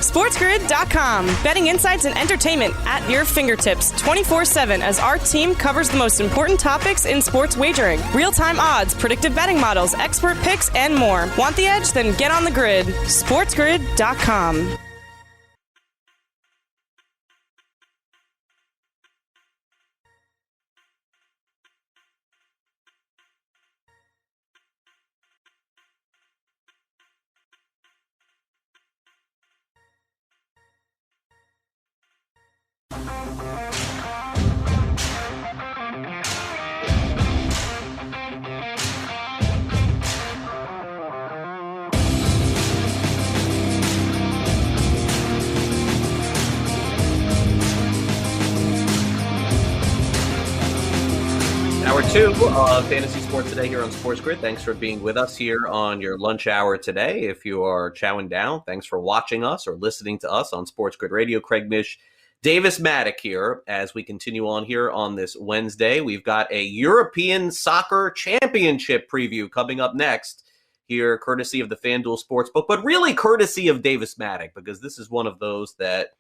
SportsGrid.com. Betting insights and entertainment at your fingertips 24/7 as our team covers the most important topics in sports wagering. Real-time odds, predictive betting models, expert picks, and more. Want the edge? Then get on the grid. SportsGrid.com. Hour 2 of Fantasy Sports Today here on Sports Grid. Thanks for being with us here on your lunch hour today. If you are chowing down, thanks for watching us or listening to us on Sports Grid Radio. Craig Mish, Davis Maddock here as we continue on here on this Wednesday. We've got a European Soccer Championship preview coming up next here, courtesy of the FanDuel Sportsbook, but really courtesy of Davis Maddock, because this is one of those that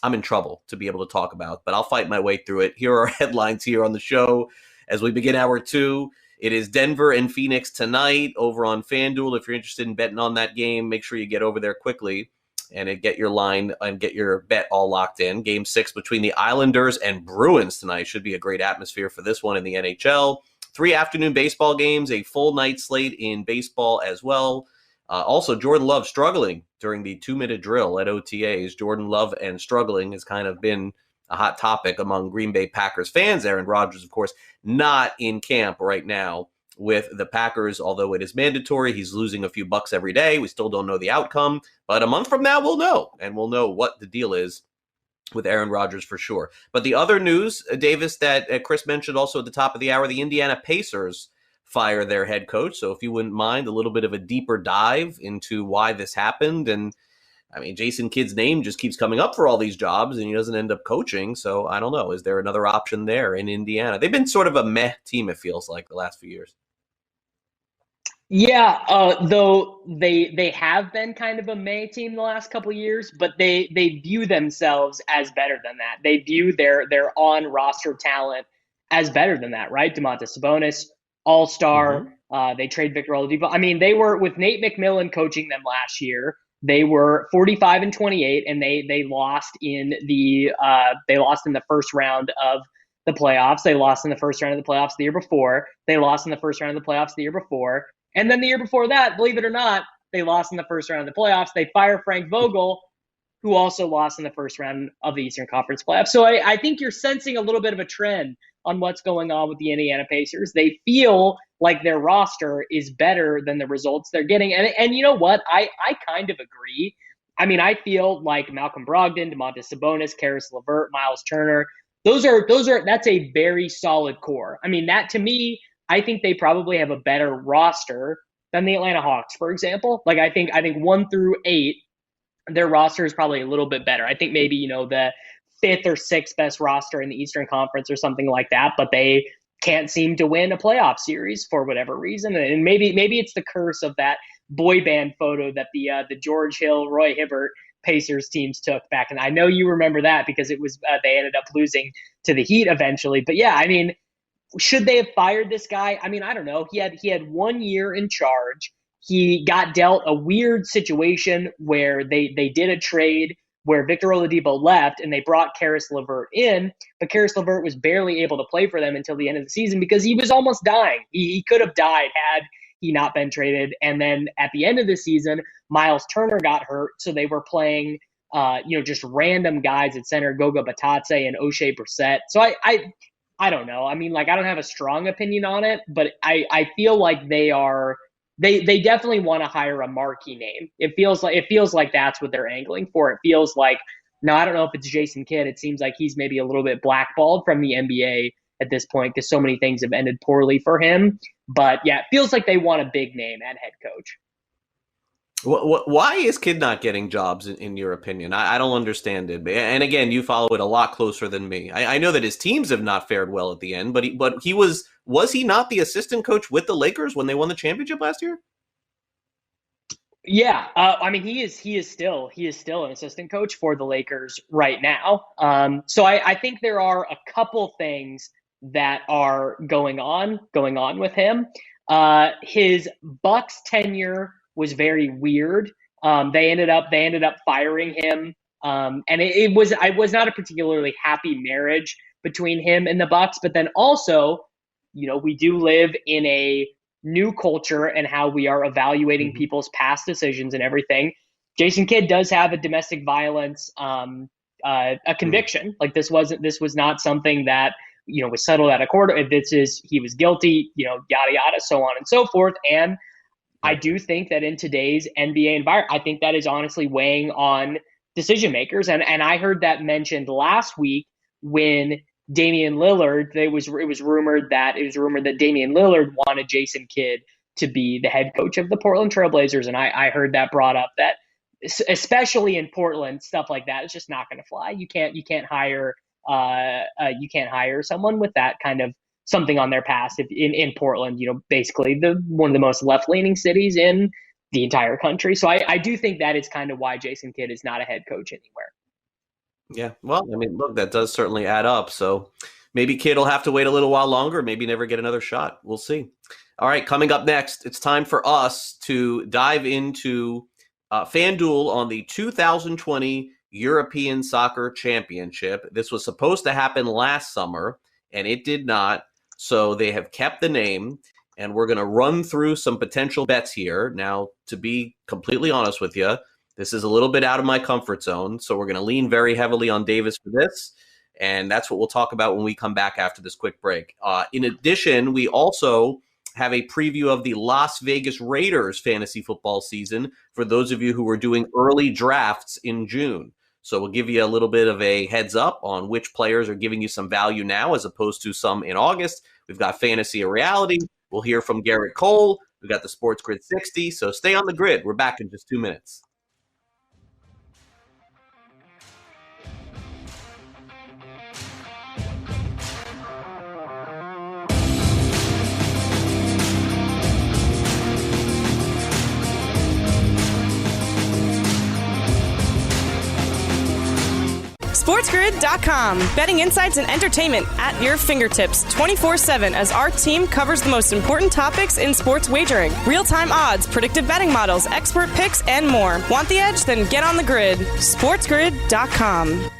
I'm in trouble to be able to talk about, but I'll fight my way through it. Here are headlines here on the show. As we begin hour 2, it is Denver and Phoenix tonight over on FanDuel. If you're interested in betting on that game, make sure you get over there quickly and get your line and get your bet all locked in. Game 6 between the Islanders and Bruins tonight. Should be a great atmosphere for this one in the NHL. 3 afternoon baseball games, a full night slate in baseball as well. Also, Jordan Love struggling during the 2-minute drill at OTAs. Jordan Love and struggling has kind of been a hot topic among Green Bay Packers fans. Aaron Rodgers, of course, not in camp right now with the Packers, although it is mandatory. He's losing a few bucks every day. We still don't know the outcome, but a month from now we'll know, and we'll know what the deal is with Aaron Rodgers for sure. But the other news, Davis, that Chris mentioned also at the top of the hour, the Indiana Pacers fire their head coach. So if you wouldn't mind a little bit of a deeper dive into why this happened. And I mean, Jason Kidd's name just keeps coming up for all these jobs and he doesn't end up coaching. So I don't know. Is there another option there in Indiana? They've been sort of a meh team, it feels like, the last few years. Yeah, though they have been kind of a meh team the last couple of years, but they view themselves as better than that. They view their on-roster talent as better than that, right? Domantas Sabonis, all-star. They trade Victor Oladipo. I mean, they were, with Nate McMillan coaching them last year, they were 45-28, and they lost in the first round of the playoffs. They lost in the first round of the playoffs the year before. They lost in the first round of the playoffs the year before. And then the year before that, believe it or not, they lost in the first round of the playoffs. They fire Frank Vogel, who also lost in the first round of the Eastern Conference playoffs. So I think you're sensing a little bit of a trend on what's going on with the Indiana Pacers. They feel like their roster is better than the results they're getting. And you know what? I kind of agree. I mean, I feel like Malcolm Brogdon, Domantas Sabonis, Karis LeVert, Miles Turner, that's a very solid core. I mean, that to me, I think they probably have a better roster than the Atlanta Hawks, for example. Like I think 1 through 8, their roster is probably a little bit better. I think maybe, the 5th or 6th best roster in the Eastern Conference or something like that, but they can't seem to win a playoff series for whatever reason. And maybe it's the curse of that boy band photo that the George Hill, Roy Hibbert Pacers teams took back. And I know you remember that because it was they ended up losing to the Heat eventually. But yeah, I mean, should they have fired this guy? I mean, I don't know. He had 1 year in charge. He got dealt a weird situation where they did a trade where Victor Oladipo left and they brought Karis LeVert in, but Karis LeVert was barely able to play for them until the end of the season because he was almost dying. He could have died had he not been traded. And then at the end of the season, Miles Turner got hurt, so they were playing just random guys at center, Goga Batadze and O'Shea Brissett. So I don't know. I mean, like, I don't have a strong opinion on it, but I feel like they definitely want to hire a marquee name. It feels like that's what they're angling for. It feels like, I don't know if it's Jason Kidd. It seems like he's maybe a little bit blackballed from the NBA at this point because so many things have ended poorly for him. But yeah, it feels like they want a big name at head coach. Why is Kidd not getting jobs, in your opinion? I don't understand it. And again, you follow it a lot closer than me. I know that his teams have not fared well at the end, but he was he not the assistant coach with the Lakers when they won the championship last year? Yeah, I mean he is still an assistant coach for the Lakers right now. So I think there are a couple things that are going on with him. His Bucks tenure was very weird. They ended up firing him, and it was not a particularly happy marriage between him and the Bucks. But then also, we do live in a new culture and how we are evaluating people's past decisions and everything. Jason Kidd does have a domestic violence a conviction. Like this was not something that was settled at a court. He was guilty, yada yada, so on and so forth. And I do think that in today's NBA environment, I think that is honestly weighing on decision makers. And I heard that mentioned last week when Damian Lillard, it was rumored that Damian Lillard wanted Jason Kidd to be the head coach of the Portland Trailblazers, and I heard that brought up that especially in Portland, stuff like that is just not going to fly. You can't hire someone with that kind of something on their past. If in Portland, basically the one of the most left leaning cities in the entire country. So I do think that is kind of why Jason Kidd is not a head coach anywhere. Yeah, well, I mean, look, that does certainly add up. So maybe Kidd will have to wait a little while longer, maybe never get another shot. We'll see. All right, coming up next, it's time for us to dive into FanDuel on the 2020 European Soccer Championship. This was supposed to happen last summer, and it did not. So they have kept the name, and we're going to run through some potential bets here. Now, to be completely honest with you, this is a little bit out of my comfort zone, so we're going to lean very heavily on Davis for this, and that's what we'll talk about when we come back after this quick break. In addition, we also have a preview of the Las Vegas Raiders fantasy football season for those of you who are doing early drafts in June. So we'll give you a little bit of a heads up on which players are giving you some value now as opposed to some in August. We've got Fantasy or Reality. We'll hear from Garrett Cole. We've got the Sports Grid 60, so stay on the grid. We're back in just 2 minutes. SportsGrid.com. Betting insights and entertainment at your fingertips 24/7 as our team covers the most important topics in sports wagering. Real-time odds, predictive betting models, expert picks, and more. Want the edge? Then get on the grid. SportsGrid.com.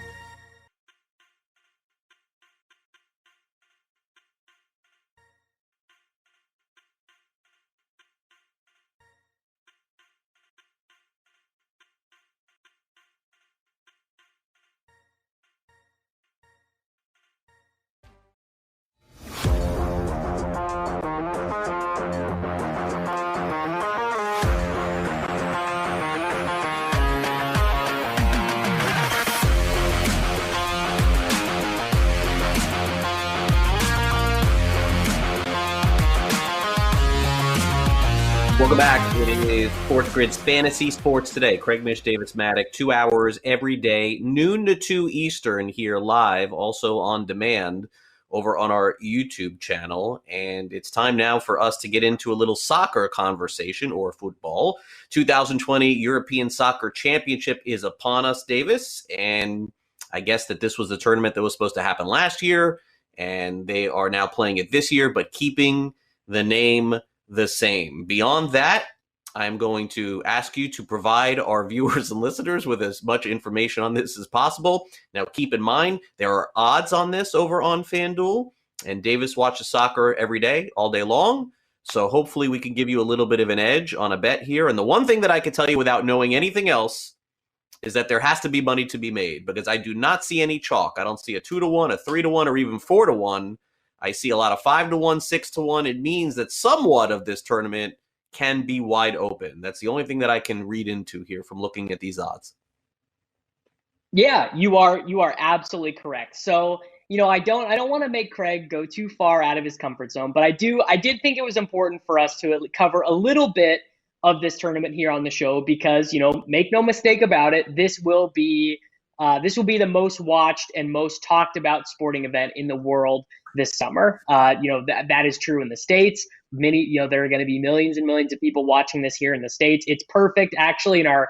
Welcome back. It is Sports Grid's Fantasy Sports Today. Craig Mish, Davis Maddock, 2 hours every day, noon to 2 Eastern here live, also on demand over on our YouTube channel. And it's time now for us to get into a little soccer conversation or football. 2020 European Soccer Championship is upon us, Davis. And I guess that this was the tournament that was supposed to happen last year, and they are now playing it this year, but keeping the name the same. Beyond that, I'm going to ask you to provide our viewers and listeners with as much information on this as possible. Now, keep in mind, there are odds on this over on FanDuel, and Davis watches soccer every day, all day long. So hopefully we can give you a little bit of an edge on a bet here. And the one thing that I can tell you without knowing anything else is that there has to be money to be made, because I do not see any chalk. I don't see a 2-1, a 3-1, or even 4-1. I see a lot of 5-1, 6-1. It means that somewhat of this tournament can be wide open. That's the only thing that I can read into here from looking at these odds. Yeah, you are absolutely correct. So, I don't want to make Craig go too far out of his comfort zone, but I did think it was important for us to cover a little bit of this tournament here on the show, because, make no mistake about it, this will be the most watched and most talked about sporting event in the world this summer. That is true in the States. There are going to be millions and millions of people watching this here in the States. It's perfect actually in our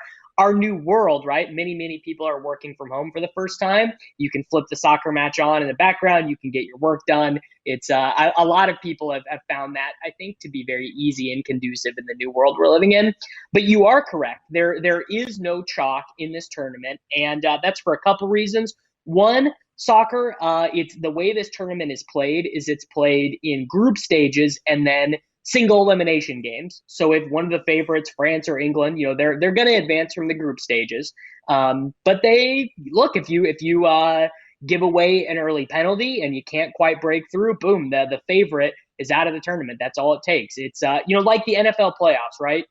new world, right? Many people are working from home for the first time. You can flip the soccer match on in the background. You can get your work done. It's a lot of people have found that, I think, to be very easy and conducive in the new world we're living in. But you are correct. There is no chalk in this tournament, and that's for a couple reasons. One, soccer, it's the way this tournament is played is it's played in group stages and then single elimination games. So if one of the favorites, France or England, they're going to advance from the group stages. But they look, if you give away an early penalty and you can't quite break through, boom, the favorite is out of the tournament. That's all it takes. It's like the NFL playoffs, right?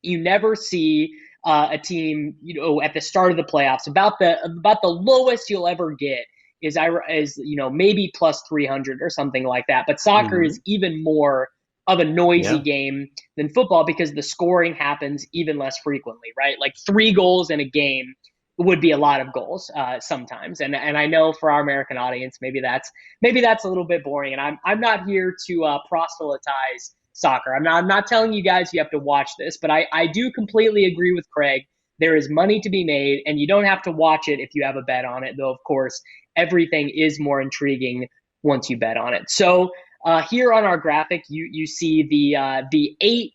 You never see a team, at the start of the playoffs, about the lowest you'll ever get is maybe plus 300 or something like that. But soccer is even more of a noisy game than football because the scoring happens even less frequently, right? Like 3 goals in a game would be a lot of goals sometimes. And I know for our American audience, maybe that's a little bit boring. And I'm not here to proselytize soccer. I'm not telling you guys you have to watch this, but I do completely agree with Craig. There is money to be made, and you don't have to watch it if you have a bet on it, though, of course, everything is more intriguing once you bet on it. So here on our graphic, you see the eight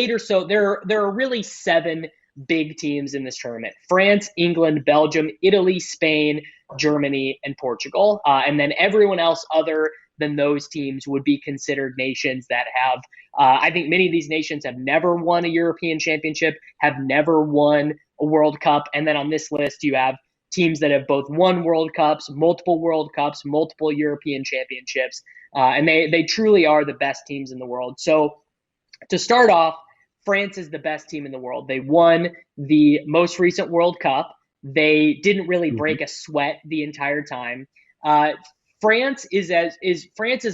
or so. There are really 7 big teams in this tournament: France, England, Belgium, Italy, Spain, Germany, and Portugal. And then everyone else other than those teams would be considered nations that have, I think many of these nations have never won a European championship, have never won a World Cup. And then on this list, you have teams that have both won World Cups, multiple European championships. And they truly are the best teams in the world. So to start off, France is the best team in the world. They won the most recent World Cup. They didn't really break a sweat the entire time. France is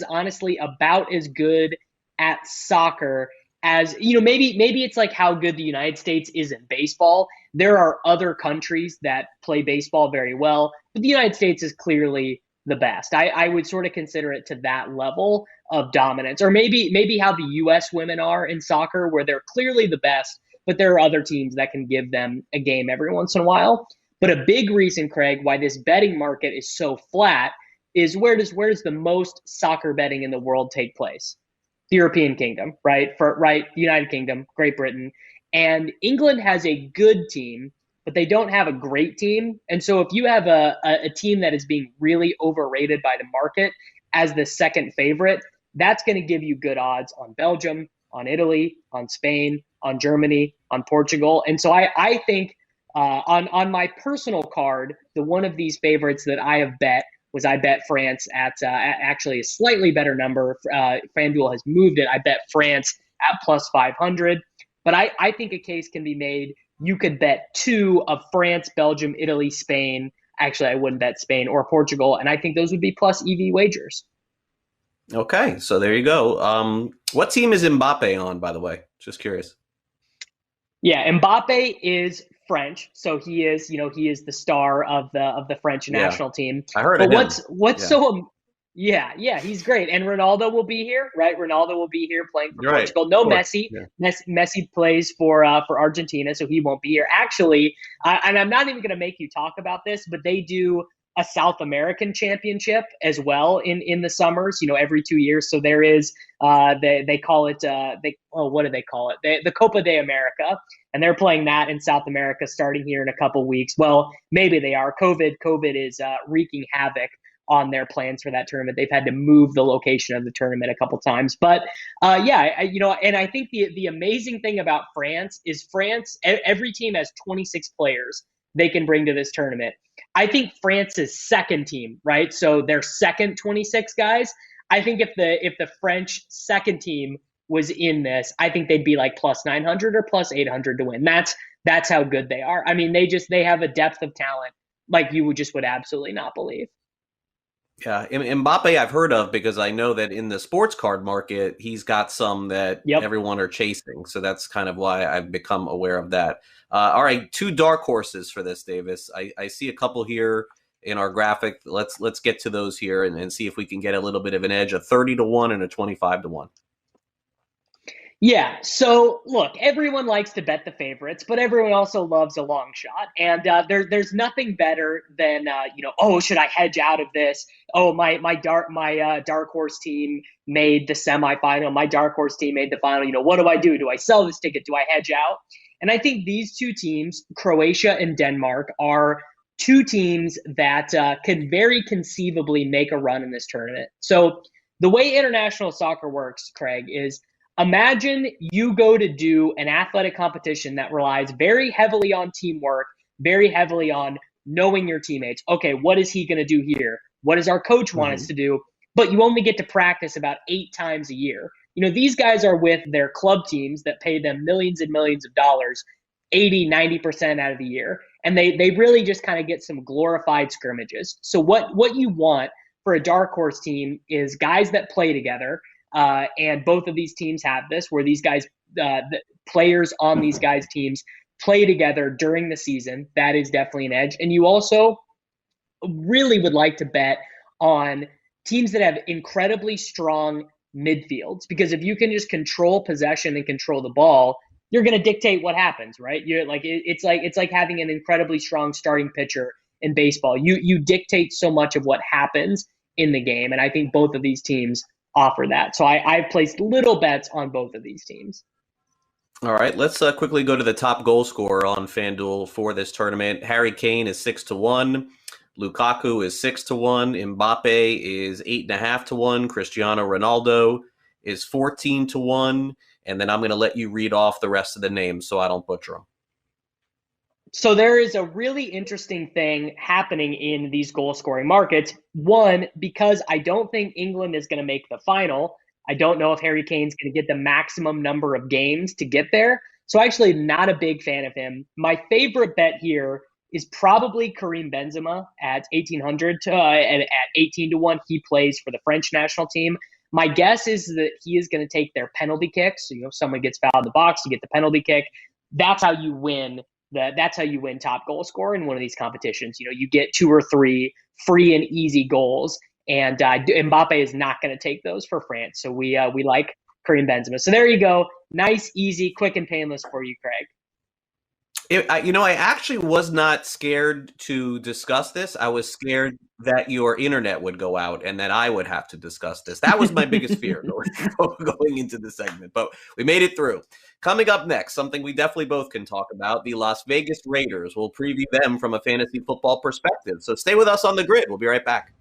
honestly about as good at soccer as, maybe it's like how good the United States is in baseball. There are other countries that play baseball very well, but the United States is clearly the best. I would sort of consider it to that level of dominance, or maybe how the U.S. women are in soccer, where they're clearly the best, but there are other teams that can give them a game every once in a while. But a big reason, Craig, why this betting market is so flat is where does the most soccer betting in the world take place? The European Kingdom, right? The United Kingdom, Great Britain. And England has a good team, but they don't have a great team. And so if you have a team that is being really overrated by the market as the second favorite, that's going to give you good odds on Belgium, on Italy, on Spain, on Germany, on Portugal. And so I think on my personal card, the one of these favorites that I have bet was I bet France at actually a slightly better number. FanDuel has moved it. I bet France at plus 500. But I think a case can be made. You could bet 2 of France, Belgium, Italy, Spain. Actually, I wouldn't bet Spain or Portugal. And I think those would be plus EV wagers. Okay, so there you go. What team is Mbappe on, by the way? Just curious. Yeah, Mbappe is French, so he is the star of the French national team. I heard but of him. What's so he's great, and Ronaldo will be here, right? Ronaldo will be here playing for Portugal. No Messi. Yeah. Messi plays for Argentina, so he won't be here. Actually, and I'm not even going to make you talk about this, but they do a South American championship as well in the summers, every 2 years. So there is they call it what do they call it? The Copa de America, and they're playing that in South America starting here in a couple weeks. Well, maybe they are. COVID is wreaking havoc on their plans for that tournament. They've had to move the location of the tournament a couple times. But and I think the amazing thing about France is every team has 26 players they can bring to this tournament. I think France's second team, right? So their second 26 guys, I think if the French second team was in this, I think they'd be like plus 900 or plus 800 to win. That's how good they are. I mean, they have a depth of talent like you would absolutely not believe. Yeah, Mbappe I've heard of because I know that in the sports card market, he's got some that everyone are chasing. So that's kind of why I've become aware of that. All right, 2 dark horses for this, Davis. I see a couple here in our graphic. Let's get to those here and see if we can get a little bit of an edge, a 30-1 and a 25-1. Yeah. So look, everyone likes to bet the favorites, but everyone also loves a long shot. And there's nothing better than oh, should I hedge out of this? Oh, my dark horse team made the semifinal. My dark horse team made the final. What do I do? Do I sell this ticket? Do I hedge out? And I think these two teams, Croatia and Denmark, are two teams that can very conceivably make a run in this tournament. So the way international soccer works, Craig, is imagine you go to do an athletic competition that relies very heavily on teamwork, very heavily on knowing your teammates. Okay, what is he going to do here? What does our coach want us to do? But you only get to practice about 8 times a year. These guys are with their club teams that pay them millions and millions of dollars, 80, 90% out of the year. And they really just kind of get some glorified scrimmages. So what you want for a dark horse team is guys that play together. And both of these teams have this, where these guys, the players on these guys' teams play together during the season. That is definitely an edge. And you also really would like to bet on teams that have incredibly strong midfields, because if you can just control possession and control the ball, you're going to dictate what happens, right? It's like having an incredibly strong starting pitcher in baseball. You dictate so much of what happens in the game, and I think both of these teams offer that. So I've placed little bets on both of these teams. All right, let's quickly go to the top goal scorer on FanDuel for this tournament. Harry Kane is 6-1. Lukaku is 6-1. Mbappe is 8.5-1. Cristiano Ronaldo is 14-1. And then I'm going to let you read off the rest of the names so I don't butcher them. So there is a really interesting thing happening in these goal scoring markets. One, because I don't think England is going to make the final. I don't know if Harry Kane's going to get the maximum number of games to get there. So actually not a big fan of him. My favorite bet here is probably Karim Benzema at 1,800 and at 18-1. He plays for the French national team. My guess is that he is going to take their penalty kicks. So, someone gets fouled in the box, you get the penalty kick. That's how you win. That's how you win top goal scorer in one of these competitions. You get 2 or 3 free and easy goals, and Mbappe is not going to take those for France. So we like Karim Benzema. So there you go. Nice, easy, quick, and painless for you, Craig. I actually was not scared to discuss this. I was scared that your internet would go out and that I would have to discuss this. That was my biggest fear going into the segment, but we made it through. Coming up next, something we definitely both can talk about, the Las Vegas Raiders. We'll preview them from a fantasy football perspective. So stay with us on the grid. We'll be right back.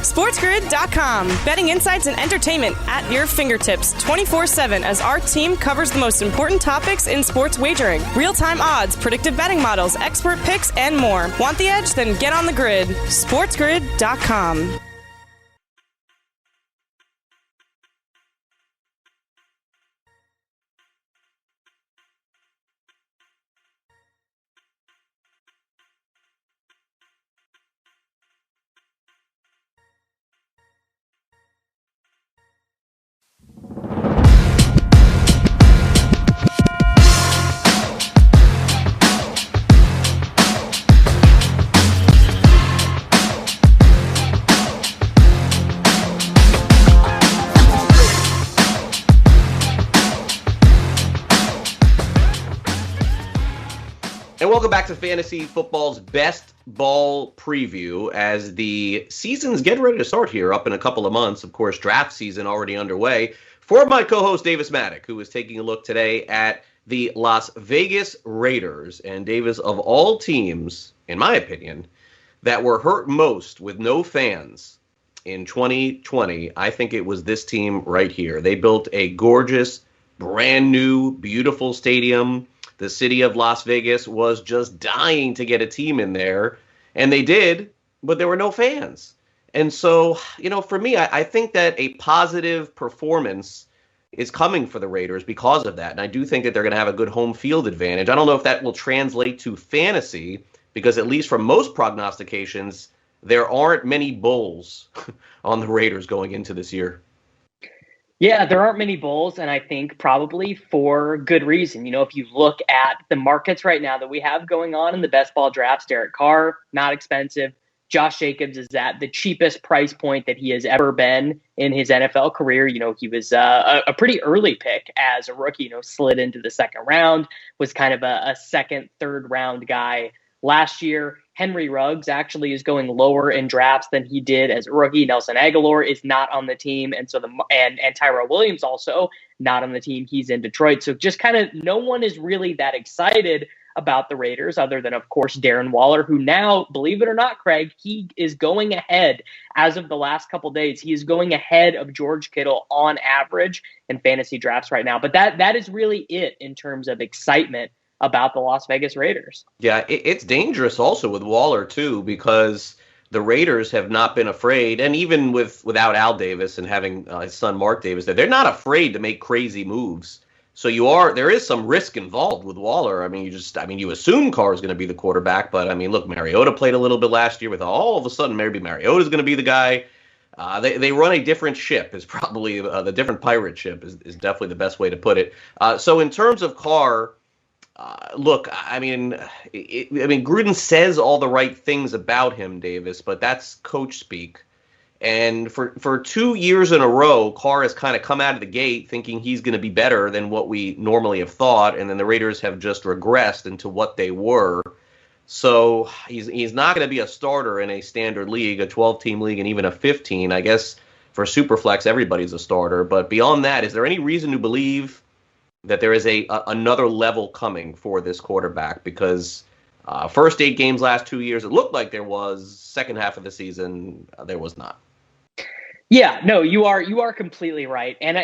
SportsGrid.com. Betting insights and entertainment at your fingertips 24/7 as our team covers the most important topics in sports wagering. Real-time odds, predictive betting models, expert picks, and more. Want the edge? Then get on the grid. SportsGrid.com. And welcome back to Fantasy Football's Best Ball Preview as the season's getting ready to start here up in a couple of months. Of course, draft season already underway. For my co-host, Davis Maddock, who is taking a look today at the Las Vegas Raiders. And Davis, of all teams, in my opinion, that were hurt most with no fans in 2020, I think it was this team right here. They built a gorgeous, brand new, beautiful stadium. The city of Las Vegas was just dying to get a team in there, and they did, but there were no fans. And so, for me, I think that a positive performance is coming for the Raiders because of that. And I do think that they're going to have a good home field advantage. I don't know if that will translate to fantasy, because at least from most prognostications, there aren't many bulls on the Raiders going into this year. Yeah, there aren't many bulls, and I think probably for good reason. If you look at the markets right now that we have going on in the best ball drafts, Derek Carr, not expensive. Josh Jacobs is at the cheapest price point that he has ever been in his NFL career. He was a pretty early pick as a rookie, slid into the second round, was kind of a second, third round guy last year. Henry Ruggs actually is going lower in drafts than he did as a rookie. Nelson Aguilar is not on the team, and Tyrell Williams also not on the team. He's in Detroit, so just kind of no one is really that excited about the Raiders, other than, of course, Darren Waller, who now, believe it or not, Craig, he is going ahead as of the last couple days. He is going ahead of George Kittle on average in fantasy drafts right now. But that is really it in terms of excitement about the Las Vegas Raiders. Yeah, it's dangerous also with Waller, too, because the Raiders have not been afraid, and even without Al Davis and having his son Mark Davis there, they're not afraid to make crazy moves. So there is some risk involved with Waller. I mean, you assume Carr is going to be the quarterback, but I mean, look, Mariota played a little bit last year with all of a sudden maybe Mariota is going to be the guy. They run a different ship is probably the different pirate ship is definitely the best way to put it. So in terms of Carr, look, I mean, Gruden says all the right things about him, Davis, but that's coach speak. And for 2 years in a row, Carr has kind of come out of the gate thinking he's going to be better than what we normally have thought, and then the Raiders have just regressed into what they were. So he's not going to be a starter in a standard league, a 12-team league, and even a 15. I guess for Superflex, everybody's a starter. But beyond that, is there any reason to believe that there is another level coming for this quarterback? Because first 8 games last 2 years, it looked like there was. Second half of the season, there was not. Yeah, no, you are completely right. And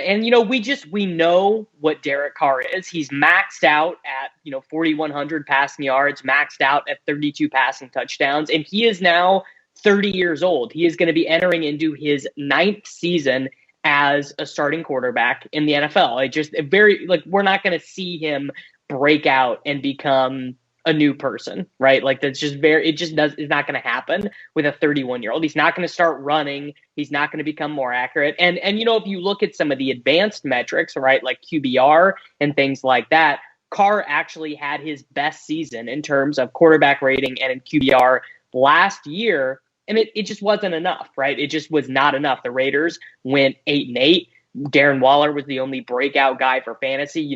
we know what Derek Carr is. He's maxed out at 4,100 passing yards, maxed out at 32 passing touchdowns, and he is now 30 years old. He is going to be entering into his 9th season as a starting quarterback in the NFL. We're not going to see him break out and become a new person, right? Like it's not going to happen with a 31-year-old. He's not going to start running. He's not going to become more accurate. And if you look at some of the advanced metrics, right, like QBR and things like that, Carr actually had his best season in terms of quarterback rating and in QBR last year. And it just wasn't enough, right? It just was not enough. The Raiders went 8-8. Darren Waller was the only breakout guy for fantasy.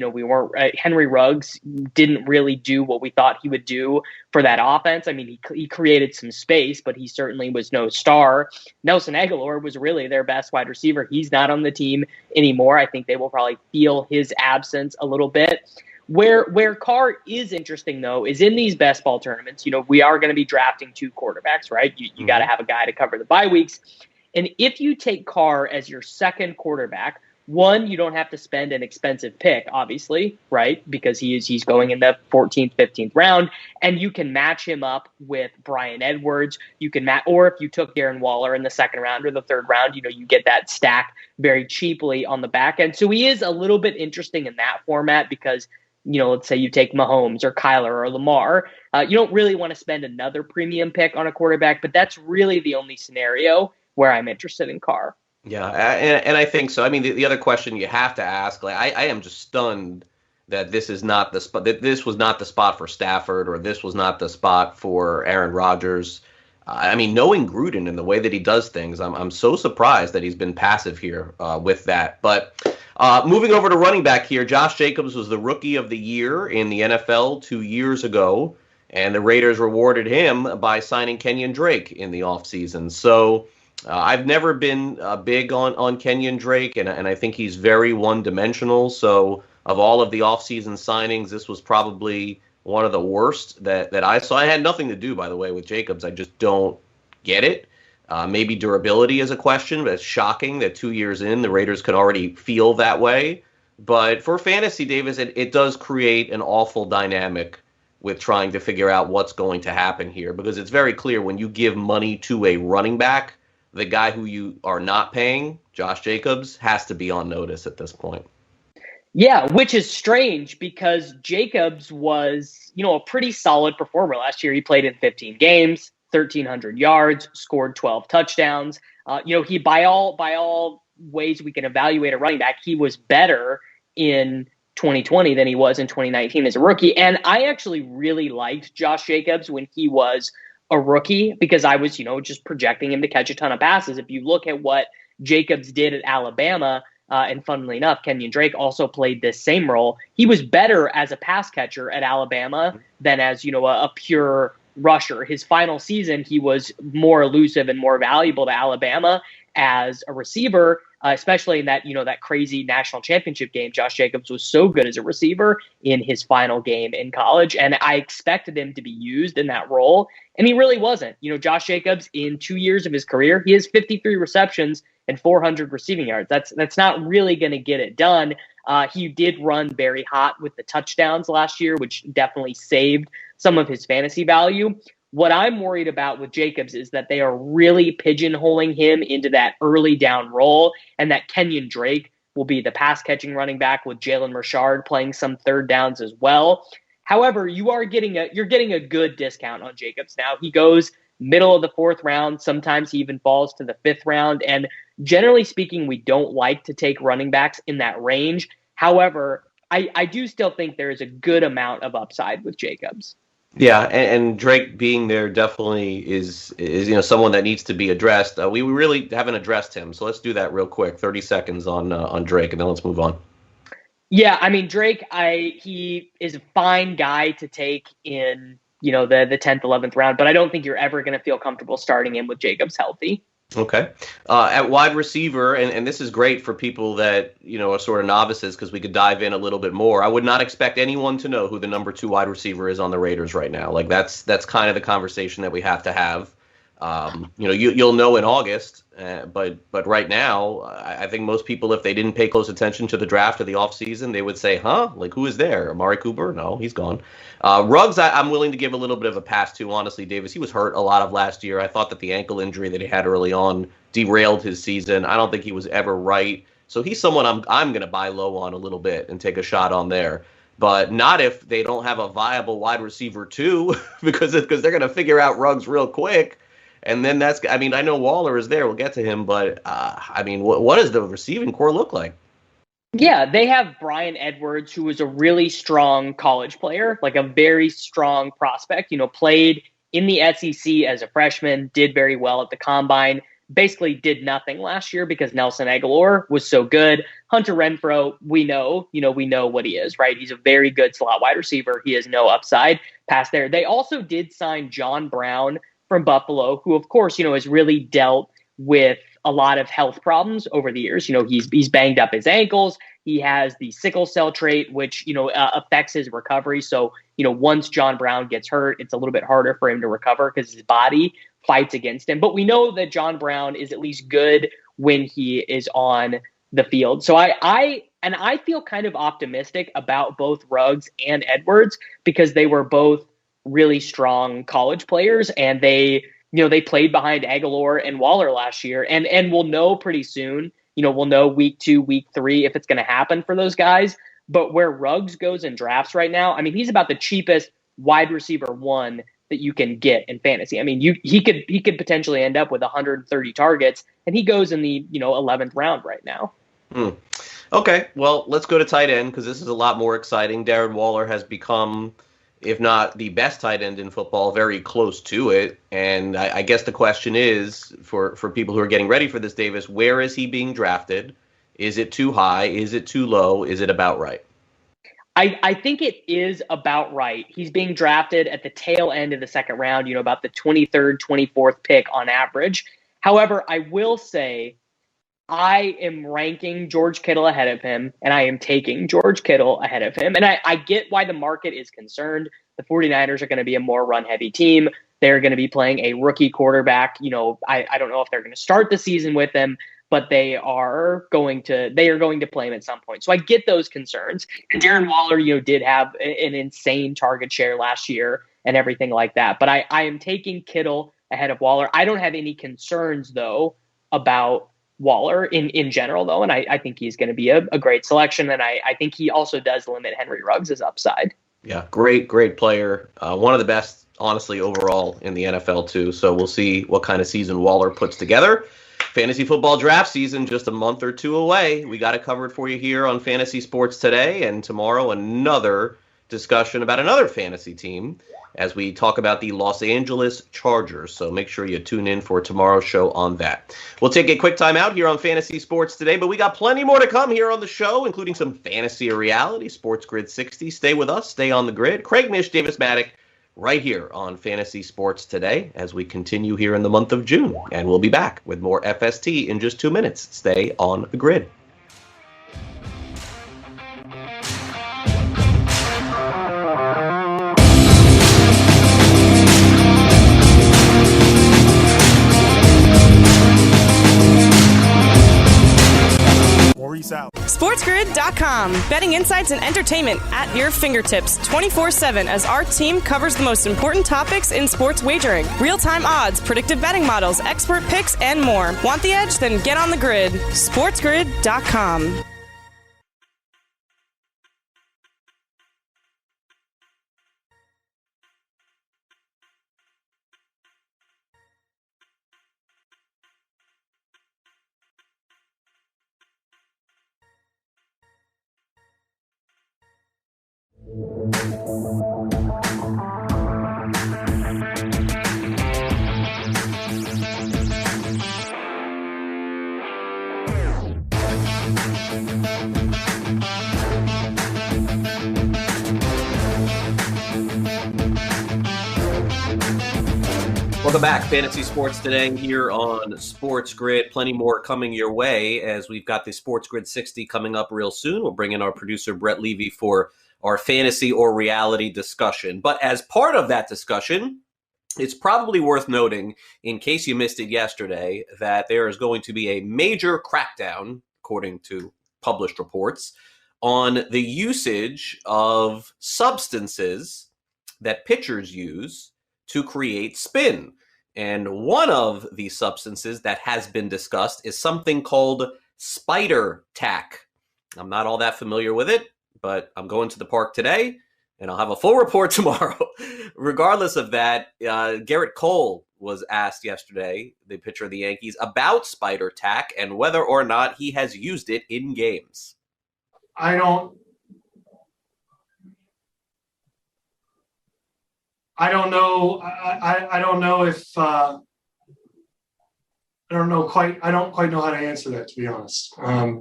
Henry Ruggs didn't really do what we thought he would do for that offense. I mean, he created some space, but he certainly was no star. Nelson Aguilar was really their best wide receiver. He's not on the team anymore. I think they will probably feel his absence a little bit. Where Carr is interesting, though, is in these best ball tournaments. We are going to be drafting 2 quarterbacks, right? You got to have a guy to cover the bye weeks. And if you take Carr as your second quarterback, one, you don't have to spend an expensive pick, obviously, right? Because he's going in the 14th, 15th round, and you can match him up with Bryan Edwards. Or if you took Darren Waller in the second round or the third round, you get that stack very cheaply on the back end. So he is a little bit interesting in that format because, let's say you take Mahomes or Kyler or Lamar. You don't really want to spend another premium pick on a quarterback, but that's really the only scenario where I'm interested in Carr. Yeah, and I think so. I mean, the other question you have to ask, I am just stunned that this is not the spot. That this was not the spot for Stafford, or this was not the spot for Aaron Rodgers. I mean, knowing Gruden and the way that he does things, I'm so surprised that he's been passive here with that. But moving over to running back here, Josh Jacobs was the Rookie of the Year in the NFL 2 years ago, and the Raiders rewarded him by signing Kenyon Drake in the offseason. So I've never been big on Kenyon Drake, and I think he's very one-dimensional. So of all of the offseason signings, this was probably one of the worst that I saw. I had nothing to do, by the way, with Jacobs. I just don't get it. Maybe durability is a question, but it's shocking that 2 years in, the Raiders could already feel that way. But for fantasy, Davis, it does create an awful dynamic with trying to figure out what's going to happen here, because it's very clear when you give money to a running back, the guy who you are not paying, Josh Jacobs, has to be on notice at this point. Yeah, which is strange because Jacobs was, a pretty solid performer last year. He played in 15 games, 1,300 yards, scored 12 touchdowns. He by all ways we can evaluate a running back, he was better in 2020 than he was in 2019 as a rookie. And I actually really liked Josh Jacobs when he was a rookie because I was, just projecting him to catch a ton of passes. If you look at what Jacobs did at Alabama, and funnily enough, Kenyon Drake also played this same role. He was better as a pass catcher at Alabama than as, a pure rusher. His final season, he was more elusive and more valuable to Alabama as a receiver, especially in that, that crazy national championship game. Josh Jacobs was so good as a receiver in his final game in college, and I expected him to be used in that role, and he really wasn't. Josh Jacobs, in 2 years of his career, he has 53 receptions and 400 receiving yards. That's not really going to get it done. He did run very hot with the touchdowns last year, which definitely saved some of his fantasy value. What I'm worried about with Jacobs is that they are really pigeonholing him into that early down role, and that Kenyon Drake will be the pass catching running back with Jalen Richard playing some third downs as well. However, you're getting a good discount on Jacobs now. He goes middle of the 4th round. Sometimes he even falls to the 5th round. And generally speaking, we don't like to take running backs in that range. However, I do still think there is a good amount of upside with Jacobs. Yeah, and Drake being there definitely is someone that needs to be addressed. We really haven't addressed him, so let's do that real quick. 30 seconds on Drake, and then let's move on. Yeah, I mean, Drake, he is a fine guy to take in the 10th, 11th round, but I don't think you're ever going to feel comfortable starting him with Jacobs healthy. Okay. At wide receiver, and this is great for people that, are sort of novices because we could dive in a little bit more. I would not expect anyone to know who the number 2 wide receiver is on the Raiders right now. Like that's kind of the conversation that we have to have. You'll know in August, but right now, I think most people, if they didn't pay close attention to the draft or the offseason, they would say, like, who is there? Amari Cooper? No, he's gone. Ruggs, I'm willing to give a little bit of a pass to, honestly, Davis. He was hurt a lot of last year. I thought that the ankle injury that he had early on derailed his season. I don't think he was ever right. So he's someone I'm going to buy low on a little bit and take a shot on there. But not if they don't have a viable wide receiver, too, because they're going to figure out Ruggs real quick. And then I know Waller is there. We'll get to him. But, what does the receiving core look like? Yeah, they have Brian Edwards, who was a really strong college player, like a very strong prospect, played in the SEC as a freshman, did very well at the combine, basically did nothing last year because Nelson Aguilar was so good. Hunter Renfrow, we know what he is, right? He's a very good slot wide receiver. He has no upside past there. They also did sign John Brown from Buffalo, who, of course, has really dealt with a lot of health problems over the years. He's banged up his ankles. He has the sickle cell trait, which, affects his recovery. So, once John Brown gets hurt, it's a little bit harder for him to recover because his body fights against him. But we know that John Brown is at least good when he is on the field. So I feel kind of optimistic about both Ruggs and Edwards because they were both really strong college players, and they played behind Aguilar and Waller last year, and we'll know pretty soon. We'll know week 2, week 3 if it's going to happen for those guys. But where Ruggs goes in drafts right now, he's about the cheapest wide receiver 1 that you can get in fantasy. He could potentially end up with 130 targets, and he goes in the 11th round right now. Okay, well, let's go to tight end because this is a lot more exciting. Darren Waller has become, if not the best tight end in football, very close to it. And I guess the question is, for people who are getting ready for this, Davis, where is he being drafted? Is it too high? Is it too low? Is it about right? I think it is about right. He's being drafted at the tail end of the second round, about the 23rd, 24th pick on average. However, I will say I am ranking George Kittle ahead of him, and I am taking George Kittle ahead of him. And I get why the market is concerned. The 49ers are going to be a more run-heavy team. They're going to be playing a rookie quarterback. I don't know if they're going to start the season with him, but they are going to play him at some point. So I get those concerns. And Darren Waller, did have an insane target share last year and everything like that. But I am taking Kittle ahead of Waller. I don't have any concerns, though, about Waller in general, though, and I think he's going to be a great selection, and I think he also does limit Henry Ruggs' upside. Yeah, great player. One of the best, honestly, overall in the NFL, too. So we'll see what kind of season Waller puts together. Fantasy football draft season just a month or two away. We got it covered for you here on Fantasy Sports Today, and tomorrow another discussion about another fantasy team as we talk about the Los Angeles Chargers. So make sure you tune in for tomorrow's show on that. We'll take a quick time out here on Fantasy Sports Today, but we got plenty more to come here on the show, including some fantasy or reality, Sports Grid 60. Stay with us, stay on the grid. Craig Mish, Davis Maddock, right here on Fantasy Sports Today as we continue here in the month of June. And we'll be back with more FST in just 2 minutes. Stay on the grid. Out. SportsGrid.com. Betting insights and entertainment at your fingertips 24/7 as our team covers the most important topics in sports wagering. Real-time odds, predictive betting models, expert picks, and more. Want the edge? Then get on the grid. SportsGrid.com. Welcome back. Fantasy Sports Today here on Sports Grid. Plenty more coming your way as we've got the Sports Grid 60 coming up real soon. We'll bring in our producer, Brett Levy, for our fantasy or reality discussion. But as part of that discussion, it's probably worth noting, in case you missed it yesterday, that there is going to be a major crackdown, according to published reports, on the usage of substances that pitchers use to create spin. And one of the substances that has been discussed is something called spider tack. I'm not all that familiar with it, but I'm going to the park today, and I'll have a full report tomorrow. Regardless of that, Garrett Cole was asked yesterday, the pitcher of the Yankees, about spider tack and whether or not he has used it in games. I don't know. I don't know if I don't quite know how to answer that, to be honest. I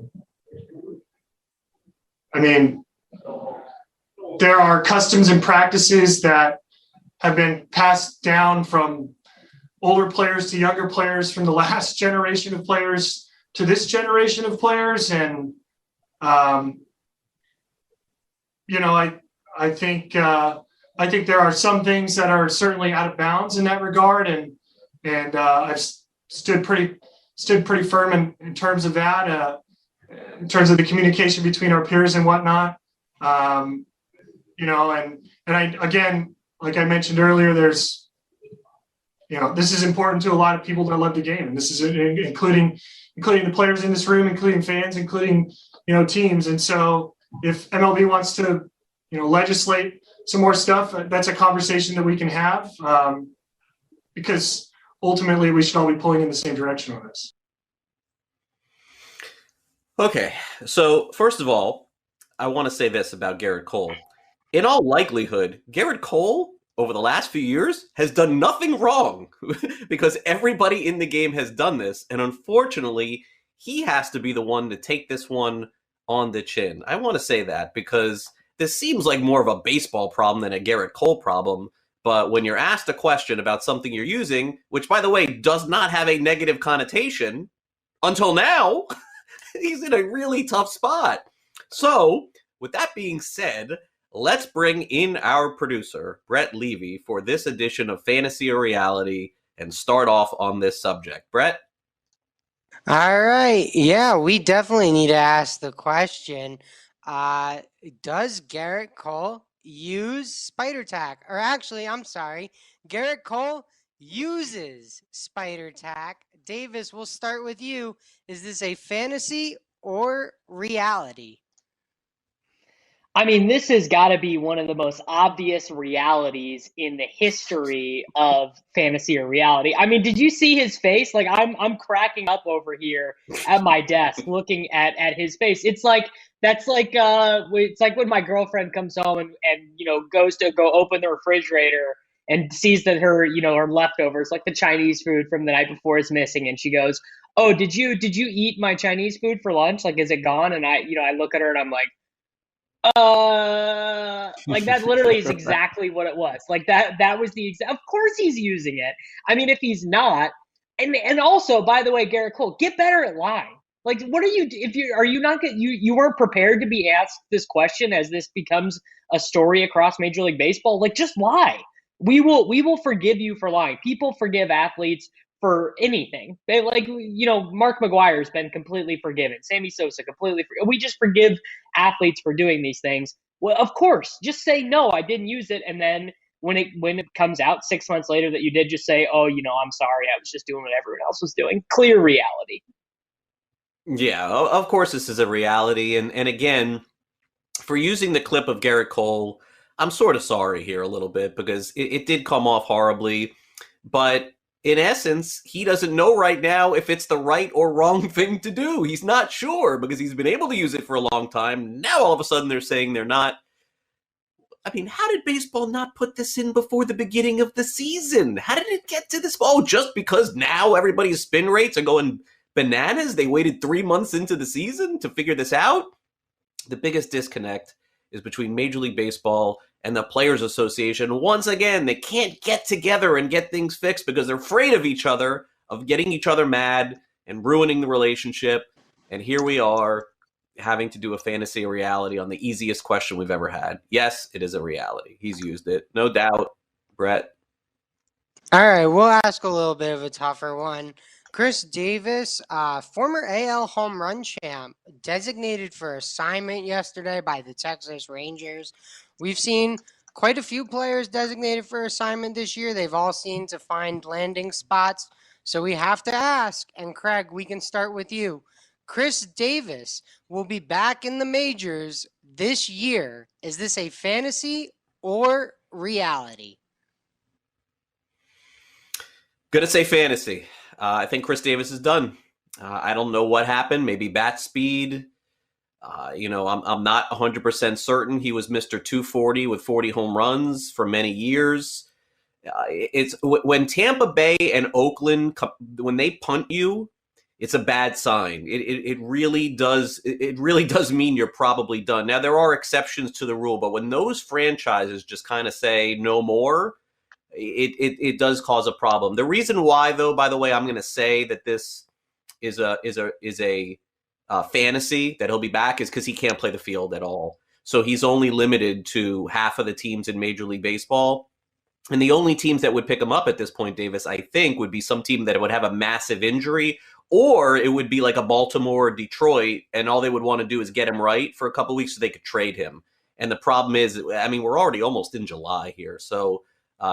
mean, there are customs and practices that have been passed down from older players to younger players, from the last generation of players to this generation of players, and I think there are some things that are certainly out of bounds in that regard, and I've stood pretty firm in terms of that, in terms of the communication between our peers and whatnot. And I, again, like I mentioned earlier, there's, this is important to a lot of people that love the game, and this is including the players in this room, including fans, including teams. And so if MLB wants to legislate some more stuff, that's a conversation that we can have, because ultimately we should all be pulling in the same direction on this. Okay, so first of all, I want to say this about Garrett Cole. In all likelihood, Garrett Cole, over the last few years, has done nothing wrong because everybody in the game has done this, and unfortunately, he has to be the one to take this one on the chin. I want to say that because this seems like more of a baseball problem than a Garrett Cole problem, but when you're asked a question about something you're using, which, by the way, does not have a negative connotation, until now, he's in a really tough spot. So, with that being said, let's bring in our producer, Brett Levy, for this edition of Fantasy or Reality and start off on this subject. Brett? All right. Yeah, we definitely need to ask the question, does Garrett Cole use spider tack? Or actually, I'm sorry, Garrett Cole uses spider tack. Davis, we'll start with you. Is this a fantasy or reality? I mean, this has got to be one of the most obvious realities in the history of fantasy or reality. I mean, did you see his face? Like, I'm cracking up over here at my desk looking at his face. It's like it's like when my girlfriend comes home and goes to go open the refrigerator and sees that her leftovers, like the Chinese food from the night before, is missing, and she goes, "Oh, did you eat my Chinese food for lunch? Like, is it gone?" And I look at her and I'm like, like that literally is exactly what it was. Like that was the exact. Of course he's using it. I mean, if he's not, and also, by the way, Garrett Cole, get better at lying. Like, what are you? If you are you not get you weren't prepared to be asked this question as this becomes a story across Major League Baseball. Like, just lie. We will forgive you for lying. People forgive athletes for anything. They Mark McGwire's been completely forgiven. Sammy Sosa completely. We just forgive athletes for doing these things. Well, of course, just say no, I didn't use it, and then when it comes out 6 months later that you did, just say, oh, I'm sorry, I was just doing what everyone else was doing. Clear reality. Yeah, of course this is a reality, and again, for using the clip of Garrett Cole, I'm sort of sorry here a little bit because it did come off horribly, but in essence, he doesn't know right now if it's the right or wrong thing to do. He's not sure because he's been able to use it for a long time. Now all of a sudden they're saying they're not. I mean, how did baseball not put this in before the beginning of the season? How did it get to this? Oh, just because now everybody's spin rates are going bananas? They waited 3 months into the season to figure this out? The biggest disconnect is between Major League Baseball and the Players Association. Once again, they can't get together and get things fixed because they're afraid of each other, of getting each other mad and ruining the relationship. And here we are having to do a fantasy or reality on the easiest question we've ever had. Yes, it is a reality. He's used it, no doubt. Brett. All right, we'll ask a little bit of a tougher one. Chris Davis, former AL home run champ, designated for assignment yesterday by the Texas Rangers. We've seen quite a few players designated for assignment this year. They've all seen to find landing spots. So we have to ask, and Craig, we can start with you. Chris Davis will be back in the majors this year. Is this a fantasy or reality? Gonna say fantasy. I think Chris Davis is done. I don't know what happened. Maybe bat speed. I'm not 100% certain. He was Mr. 240 with 40 home runs for many years. It's when Tampa Bay and Oakland, when they punt you, it's a bad sign. It really does. It really does mean you're probably done. Now there are exceptions to the rule, but when those franchises just kind of say no more, it does cause a problem. The reason why, though, by the way, I'm going to say that this is a fantasy that he'll be back is because he can't play the field at all. So he's only limited to half of the teams in Major League Baseball. And the only teams that would pick him up at this point, Davis, I think, would be some team that would have a massive injury, or it would be like a Baltimore or Detroit, and all they would want to do is get him right for a couple of weeks so they could trade him. And the problem is, I mean, we're already almost in July here. So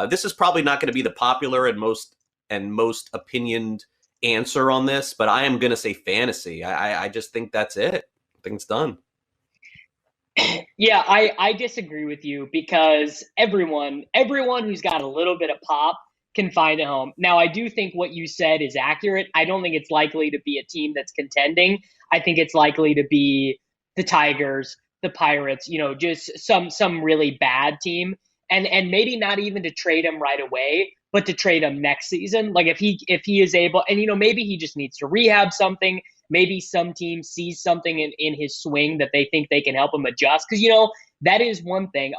this is probably not going to be the popular and most opinioned answer on this, but I am going to say fantasy. I just think that's it. I think it's done. Yeah, I disagree with you because everyone who's got a little bit of pop can find a home. Now, I do think what you said is accurate. I don't think it's likely to be a team that's contending. I think it's likely to be the Tigers, the Pirates, just some really bad team. And maybe not even to trade him right away, but to trade him next season. Like if he is able, and maybe he just needs to rehab something. Maybe some team sees something in his swing that they think they can help him adjust. Because that is one thing.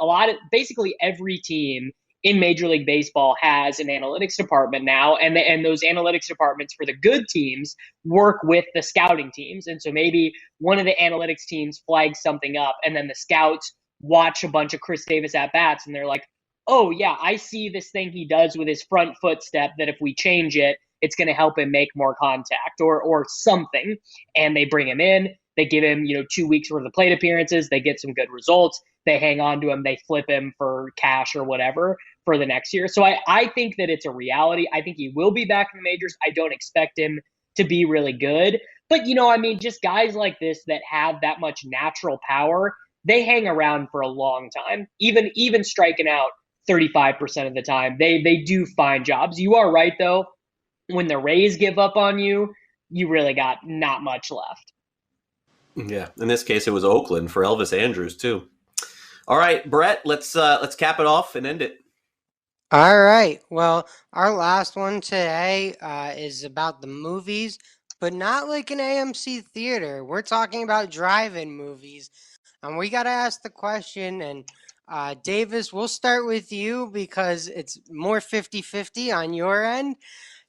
Basically every team in Major League Baseball has an analytics department now, and those analytics departments for the good teams work with the scouting teams. And so maybe one of the analytics teams flags something up, and then the scouts watch a bunch of Chris Davis at bats, and they're like, oh yeah, I see this thing he does with his front foot step that if we change it, it's going to help him make more contact or something. And they bring him in, they give him 2 weeks worth of plate appearances, they get some good results, they hang on to him, they flip him for cash or whatever for the next year. So I think that it's a reality. I think he will be back in the majors. I don't expect him to be really good, but just guys like this that have that much natural power, they hang around for a long time, even striking out 35% of the time. They do find jobs. You are right though. When the Rays give up on you, you really got not much left. Yeah, in this case, it was Oakland for Elvis Andrus too. All right, Brett, let's cap it off and end it. All right. Well, our last one today is about the movies, but not like an AMC theater. We're talking about drive-in movies. And we got to ask the question, and Davis, we'll start with you because it's more 50-50 on your end.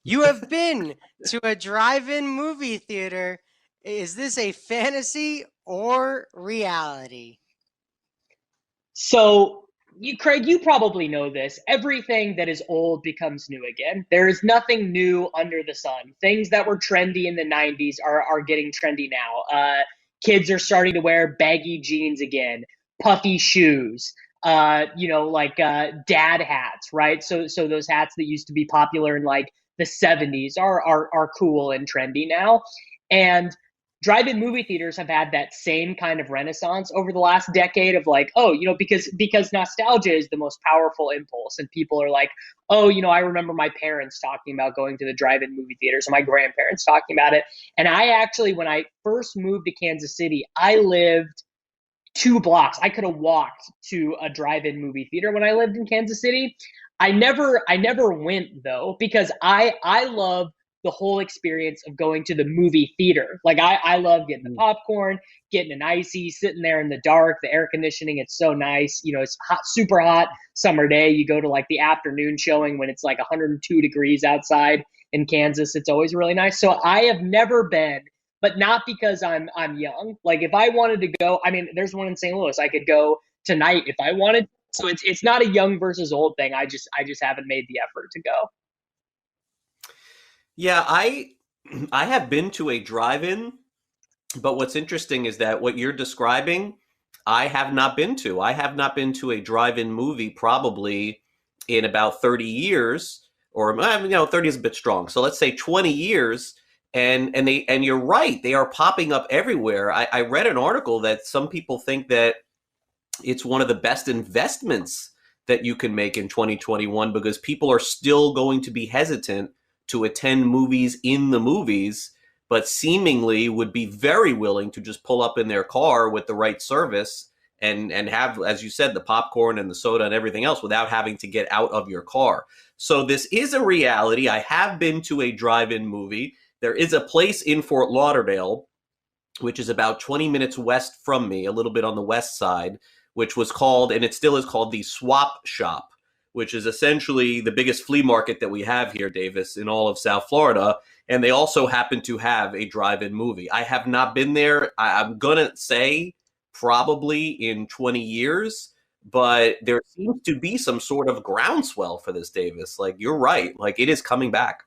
You have been to a drive-in movie theater. Is this a fantasy or reality? So, Craig, you probably know this. Everything that is old becomes new again. There is nothing new under the sun. Things that were trendy in the 90s are getting trendy now. Kids are starting to wear baggy jeans again, puffy shoes, dad hats, right? So those hats that used to be popular in like the 70s are cool and trendy now. And drive-in movie theaters have had that same kind of renaissance over the last decade of like, oh, because nostalgia is the most powerful impulse, and people are like, oh, I remember my parents talking about going to the drive-in movie theaters and my grandparents talking about it. And I actually, when I first moved to Kansas City, I lived 2 blocks. I could have walked to a drive-in movie theater when I lived in Kansas City. I never went though, because I love the whole experience of going to the movie theater. Like I love getting the popcorn, getting an icy, sitting there in the dark, the air conditioning. It's so nice. It's hot, super hot summer day. You go to like the afternoon showing when it's like 102 degrees outside in Kansas. It's always really nice. So I have never been, but not because I'm young. Like if I wanted to go, I mean, there's one in St. Louis. I could go tonight if I wanted. So it's not a young versus old thing. I just haven't made the effort to go. Yeah, I have been to a drive-in, but what's interesting is that what you're describing, I have not been to. I have not been to a drive-in movie probably in about 30 years, or 30 is a bit strong. So let's say 20 years, and you're right, they are popping up everywhere. I read an article that some people think that it's one of the best investments that you can make in 2021 because people are still going to be hesitant to attend movies in the movies, but seemingly would be very willing to just pull up in their car with the right service and have, as you said, the popcorn and the soda and everything else without having to get out of your car. So this is a reality. I have been to a drive-in movie. There is a place in Fort Lauderdale, which is about 20 minutes west from me, a little bit on the west side, which was called, and it still is called, the Swap Shop, which is essentially the biggest flea market that we have here, Davis, in all of South Florida. And they also happen to have a drive-in movie. I have not been there. I'm going to say probably in 20 years, but there seems to be some sort of groundswell for this, Davis. Like, you're right. Like, it is coming back.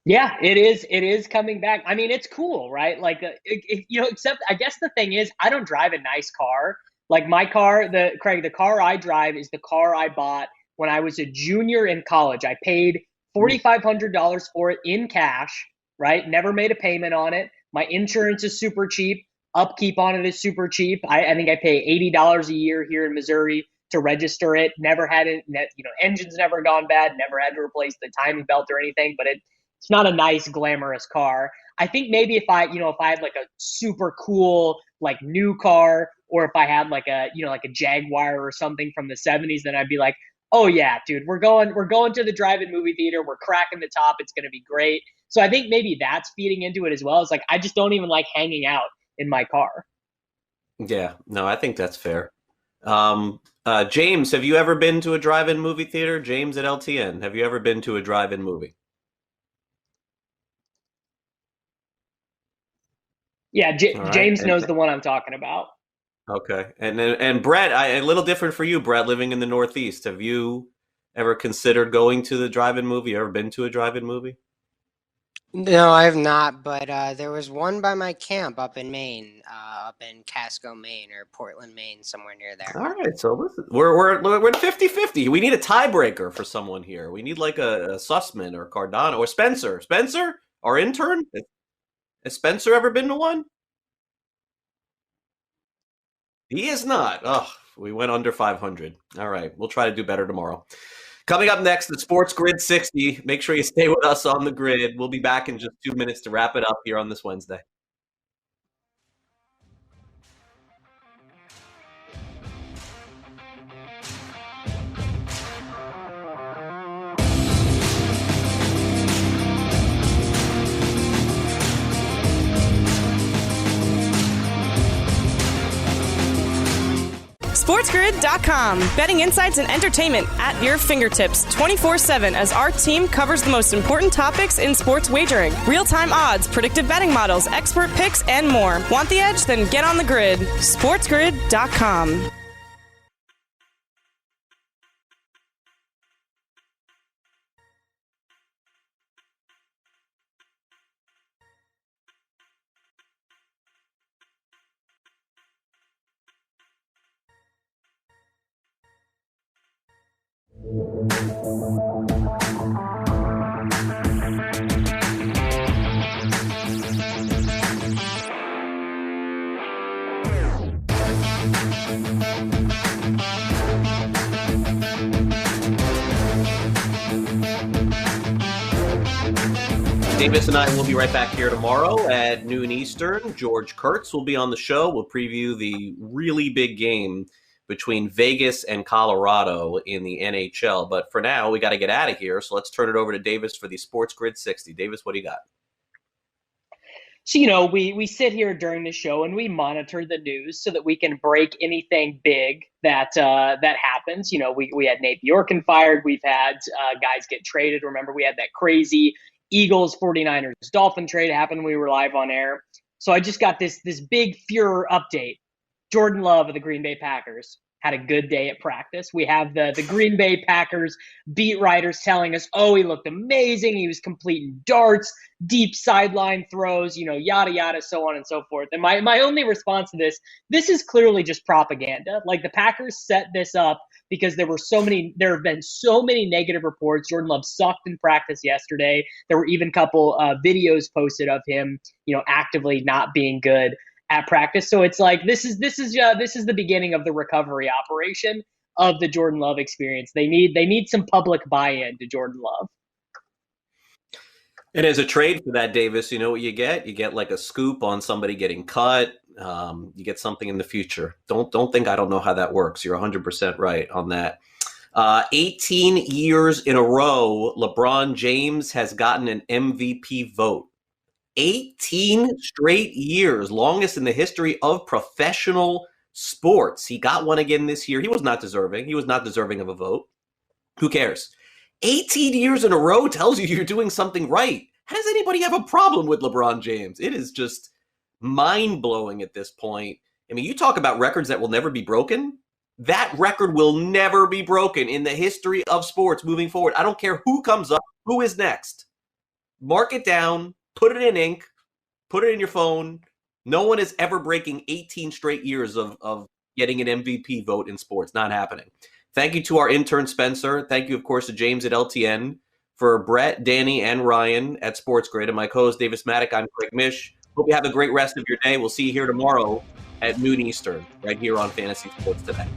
Yeah, it is. It is coming back. I mean, it's cool, right? Like, except I guess the thing is, I don't drive a nice car. Like my car, the car I drive is the car I bought when I was a junior in college. I paid $4,500 for it in cash, right? Never made a payment on it. My insurance is super cheap. Upkeep on it is super cheap. I think I pay $80 a year here in Missouri to register it. Never had it. Engine's never gone bad. Never had to replace the timing belt or anything. But it's not a nice, glamorous car. I think maybe if I had like a super cool, like new car, or if I had like a Jaguar or something from the 70s, then I'd be like, oh yeah, dude, we're going to the drive-in movie theater. We're cracking the top. It's going to be great. So I think maybe that's feeding into it as well. It's like, I just don't even like hanging out in my car. Yeah, no, I think that's fair. James, have you ever been to a drive-in movie theater? James at LTN, have you ever been to a drive-in movie? Yeah, All James right. knows the one I'm talking about. Okay. And Brett, a little different for you, Brett, living in the Northeast. Have you ever considered going to the drive-in movie? You ever been to a drive-in movie? No, I have not, but there was one by my camp up in Maine, up in Casco, Maine, or Portland, Maine, somewhere near there. All right, so listen, we're at 50-50. We need a tiebreaker for someone here. We need like a Sussman or Cardano or Spencer. Spencer, our intern? Has Spencer ever been to one? He is not. Oh, we went under 500. All right. We'll try to do better tomorrow. Coming up next, the Sports Grid 60. Make sure you stay with us on the grid. We'll be back in just 2 minutes to wrap it up here on this Wednesday. SportsGrid.com. Betting insights and entertainment at your fingertips 24/7 as our team covers the most important topics in sports wagering. Real-time odds, predictive betting models, expert picks, and more. Want the edge? Then get on the grid. SportsGrid.com. Davis and I will be right back here tomorrow at noon Eastern. George Kurtz will be on the show. We'll preview the really big game between Vegas and Colorado in the NHL. But for now, we got to get out of here. So let's turn it over to Davis for the Sports Grid 60. Davis, what do you got? So, we sit here during the show and we monitor the news so that we can break anything big that happens. We had Nate Bjorken fired. We've had guys get traded. Remember, we had that crazy Eagles 49ers Dolphin trade happen when we were live on air. So I just got this big Führer update. Jordan Love of the Green Bay Packers had a good day at practice. We have the Green Bay Packers beat writers telling us, oh, he looked amazing. He was completing darts, deep sideline throws, yada, yada, so on and so forth. And my only response to this is clearly just propaganda. Like, the Packers set this up because there have been so many negative reports. Jordan Love sucked in practice yesterday. There were even a couple videos posted of him, actively not being good at practice. So it's like this is the beginning of the recovery operation of the Jordan Love experience. They need some public buy-in to Jordan Love. And as a trade for that, Davis, you know what you get? You get like a scoop on somebody getting cut. You get something in the future. Don't think I don't know how that works. You're 100% right on that. 18 years in a row, LeBron James has gotten an MVP vote. 18 straight years, longest in the history of professional sports. He got one again this year. He was not deserving. He was not deserving of a vote. Who cares? 18 years in a row tells you you're doing something right. How does anybody have a problem with LeBron James? It is just mind-blowing at this point. I mean, you talk about records that will never be broken. That record will never be broken in the history of sports moving forward. I don't care who comes up, who is next. Mark it down, put it in ink, put it in your phone. No one is ever breaking 18 straight years of getting an MVP vote in sports. Not happening. Thank you to our intern, Spencer. Thank you, of course, to James at LTN. For Brett, Danny, and Ryan at Sports Grid, and my co-host, Davis Maddock, I'm Craig Mish. Hope you have a great rest of your day. We'll see you here tomorrow at noon Eastern, right here on Fantasy Sports Today.